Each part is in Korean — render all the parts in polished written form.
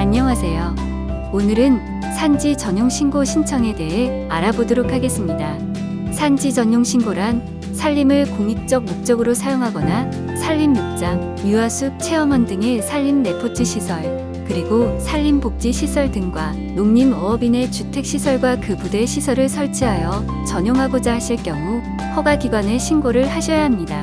안녕하세요. 오늘은 산지 전용 신고 신청에 대해 알아보도록 하겠습니다. 산지 전용 신고란 산림을 공익적 목적으로 사용하거나 산림육장, 유아숲, 체험원 등의 산림 레포트 시설, 그리고 산림복지 시설 등과 농림어업인의 주택시설과 그 부대 시설을 설치하여 전용하고자 하실 경우 허가기관에 신고를 하셔야 합니다.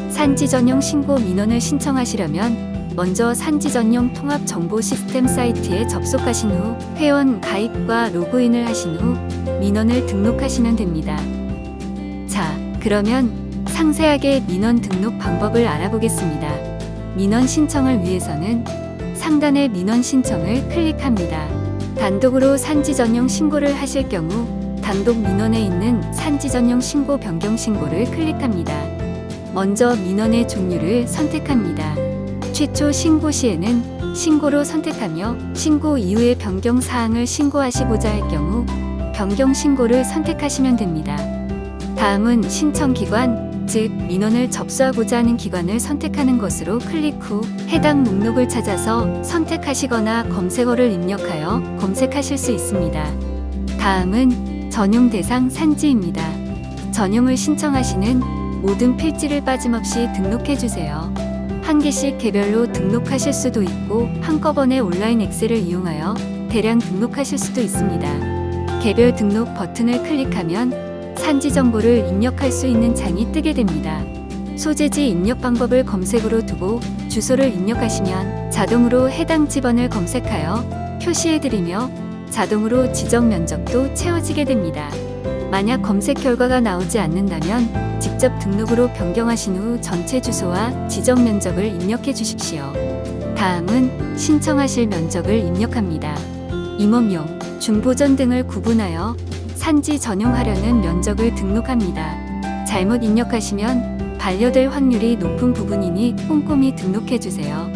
산지 전용 신고 민원을 신청하시려면 먼저 산지 전용 통합 정보 시스템 사이트에 접속하신 후 회원 가입과 로그인을 하신 후 민원을 등록하시면 됩니다. 자, 그러면 상세하게 민원 등록 방법을 알아보겠습니다. 민원 신청을 위해서는 상단의 민원 신청을 클릭합니다. 단독으로 산지 전용 신고를 하실 경우 단독 민원에 있는 산지 전용 신고 변경 신고를 클릭합니다. 먼저 민원의 종류를 선택합니다. 최초 신고 시에는 신고로 선택하며 신고 이후의 변경 사항을 신고하시고자 할 경우 변경 신고를 선택하시면 됩니다. 다음은 신청기관, 즉 민원을 접수하고자 하는 기관을 선택하는 것으로 클릭 후 해당 목록을 찾아서 선택하시거나 검색어를 입력하여 검색하실 수 있습니다. 다음은 전용 대상 산지입니다. 전용을 신청하시는 모든 필지를 빠짐없이 등록해주세요. 한 개씩 개별로 등록하실 수도 있고 한꺼번에 온라인 엑셀을 이용하여 대량 등록하실 수도 있습니다. 개별 등록 버튼을 클릭하면 산지 정보를 입력할 수 있는 창이 뜨게 됩니다. 소재지 입력 방법을 검색으로 두고 주소를 입력하시면 자동으로 해당 지번을 검색하여 표시해드리며 자동으로 지정 면적도 채워지게 됩니다. 만약 검색 결과가 나오지 않는다면 직접 등록으로 변경하신 후 전체 주소와 지정 면적을 입력해 주십시오. 다음은 신청하실 면적을 입력합니다. 임업용, 중보전 등을 구분하여 산지 전용하려는 면적을 등록합니다. 잘못 입력하시면 반려될 확률이 높은 부분이니 꼼꼼히 등록해 주세요.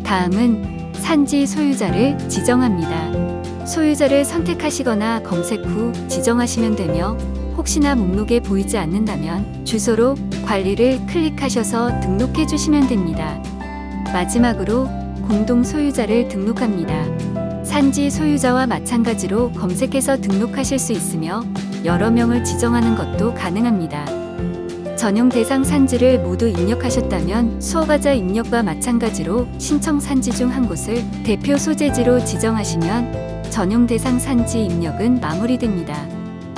다음은 산지 소유자를 지정합니다. 소유자를 선택하시거나 검색 후 지정하시면 되며 혹시나 목록에 보이지 않는다면 주소로 관리를 클릭하셔서 등록해 주시면 됩니다. 마지막으로 공동 소유자를 등록합니다. 산지 소유자와 마찬가지로 검색해서 등록하실 수 있으며 여러 명을 지정하는 것도 가능합니다. 전용 대상 산지를 모두 입력하셨다면 수허가자 입력과 마찬가지로 신청 산지 중 한 곳을 대표 소재지로 지정하시면 전용 대상 산지 입력은 마무리됩니다.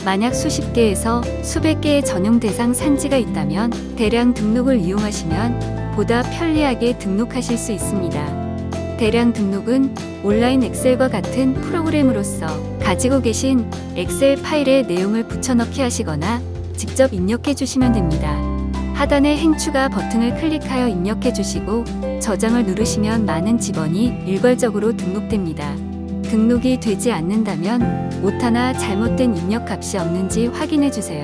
만약 수십 개에서 수백 개의 전용 대상 산지가 있다면 대량 등록을 이용하시면 보다 편리하게 등록하실 수 있습니다. 대량 등록은 온라인 엑셀과 같은 프로그램으로서 가지고 계신 엑셀 파일에 내용을 붙여넣기 하시거나 직접 입력해 주시면 됩니다. 하단의 행추가 버튼을 클릭하여 입력해 주시고 저장을 누르시면 많은 지번이 일괄적으로 등록됩니다. 등록이 되지 않는다면 오타나 잘못된 입력 값이 없는지 확인해 주세요.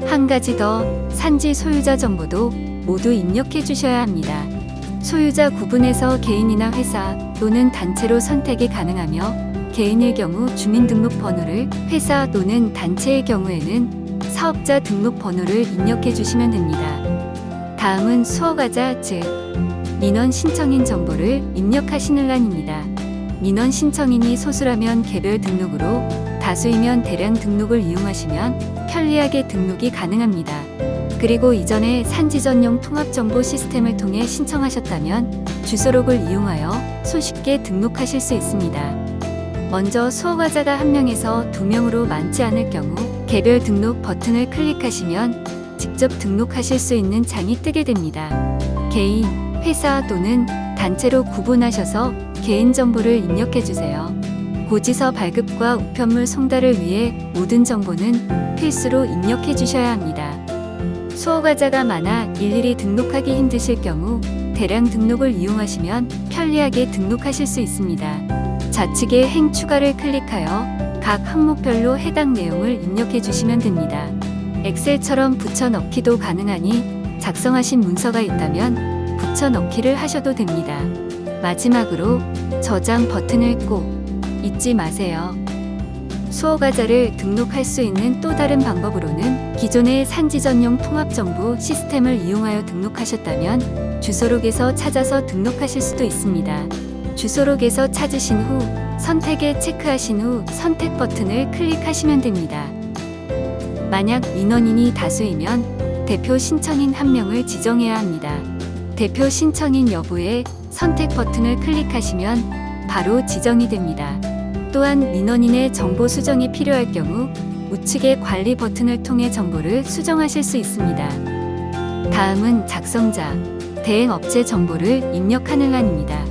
한 가지 더, 산지 소유자 정보도 모두 입력해 주셔야 합니다. 소유자 구분해서 개인이나 회사 또는 단체로 선택이 가능하며 개인일 경우 주민등록번호를, 회사 또는 단체의 경우에는 사업자 등록번호를 입력해 주시면 됩니다. 다음은 수허가자, 즉 민원 신청인 정보를 입력하시는 란입니다. 민원 신청인이 소수라면 개별 등록으로, 다수이면 대량 등록을 이용하시면 편리하게 등록이 가능합니다. 그리고 이전에 산지 전용 통합 정보 시스템을 통해 신청하셨다면 주소록을 이용하여 손쉽게 등록하실 수 있습니다. 먼저 수허가자가 1명에서 2명으로 많지 않을 경우 개별 등록 버튼을 클릭하시면 직접 등록하실 수 있는 창이 뜨게 됩니다. 개인, 회사 또는 단체로 구분하셔서 개인 정보를 입력해 주세요. 고지서 발급과 우편물 송달을 위해 모든 정보는 필수로 입력해 주셔야 합니다. 수허가자가 많아 일일이 등록하기 힘드실 경우 대량 등록을 이용하시면 편리하게 등록하실 수 있습니다. 좌측에 행 추가를 클릭하여 각 항목별로 해당 내용을 입력해 주시면 됩니다. 엑셀처럼 붙여넣기도 가능하니 작성하신 문서가 있다면 붙여넣기를 하셔도 됩니다. 마지막으로 저장 버튼을 꼭 잊지 마세요. 수허가자를 등록할 수 있는 또 다른 방법으로는 기존의 산지 전용 통합 정보 시스템을 이용하여 등록하셨다면 주소록에서 찾아서 등록하실 수도 있습니다. 주소록에서 찾으신 후 선택에 체크하신 후 선택 버튼을 클릭하시면 됩니다. 만약 민원인이 다수이면 대표 신청인 1명을 지정해야 합니다. 대표 신청인 여부에 선택 버튼을 클릭하시면 바로 지정이 됩니다. 또한 민원인의 정보 수정이 필요할 경우 우측의 관리 버튼을 통해 정보를 수정하실 수 있습니다. 다음은 작성자, 대행업체 정보를 입력하는 란입니다.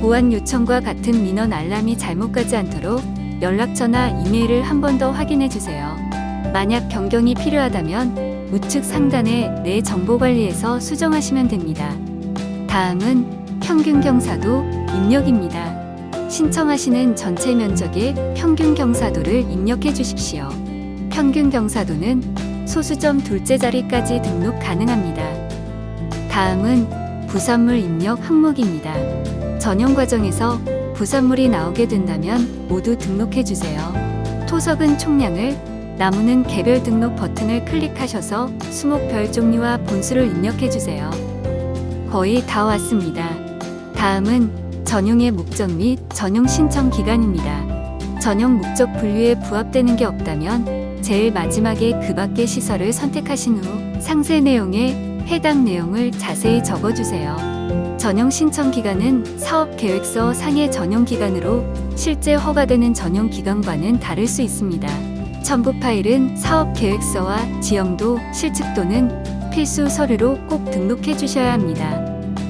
보안 요청과 같은 민원 알람이 잘못 가지 않도록 연락처나 이메일을 한 번 더 확인해 주세요. 만약 변경이 필요하다면 우측 상단의 내 정보 관리에서 수정하시면 됩니다. 다음은 평균 경사도 입력입니다. 신청하시는 전체 면적의 평균 경사도를 입력해 주십시오. 평균 경사도는 소수점 둘째 자리까지 등록 가능합니다. 다음은 부산물 입력 항목입니다. 전용 과정에서 부산물이 나오게 된다면 모두 등록해 주세요. 토석은 총량을, 나무는 개별 등록 버튼을 클릭하셔서 수목별 종류와 본수를 입력해 주세요. 거의 다 왔습니다. 다음은 전용의 목적 및 전용 신청 기간입니다. 전용 목적 분류에 부합되는 게 없다면 제일 마지막에 그 밖의 시설을 선택하신 후 상세 내용에 해당 내용을 자세히 적어주세요. 전용 신청 기간은 사업계획서 상의 전용 기간으로 실제 허가되는 전용 기간과는 다를 수 있습니다. 첨부 파일은 사업계획서와 지형도, 실측도는 필수 서류로 꼭 등록해 주셔야 합니다.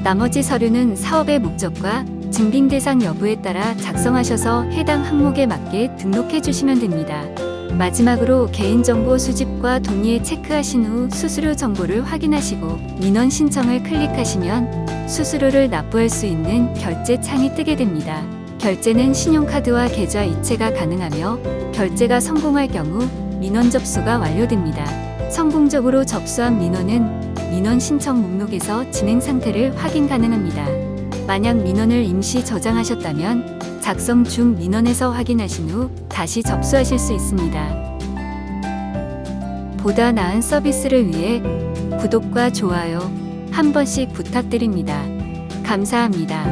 나머지 서류는 사업의 목적과 증빙 대상 여부에 따라 작성하셔서 해당 항목에 맞게 등록해 주시면 됩니다. 마지막으로 개인정보 수집과 동의에 체크하신 후 수수료 정보를 확인하시고 민원 신청을 클릭하시면 수수료를 납부할 수 있는 결제 창이 뜨게 됩니다. 결제는 신용카드와 계좌 이체가 가능하며 결제가 성공할 경우 민원 접수가 완료됩니다. 성공적으로 접수한 민원은 민원 신청 목록에서 진행 상태를 확인 가능합니다. 만약 민원을 임시 저장하셨다면 작성 중 민원에서 확인하신 후 다시 접수하실 수 있습니다. 보다 나은 서비스를 위해 구독과 좋아요 한 번씩 부탁드립니다. 감사합니다.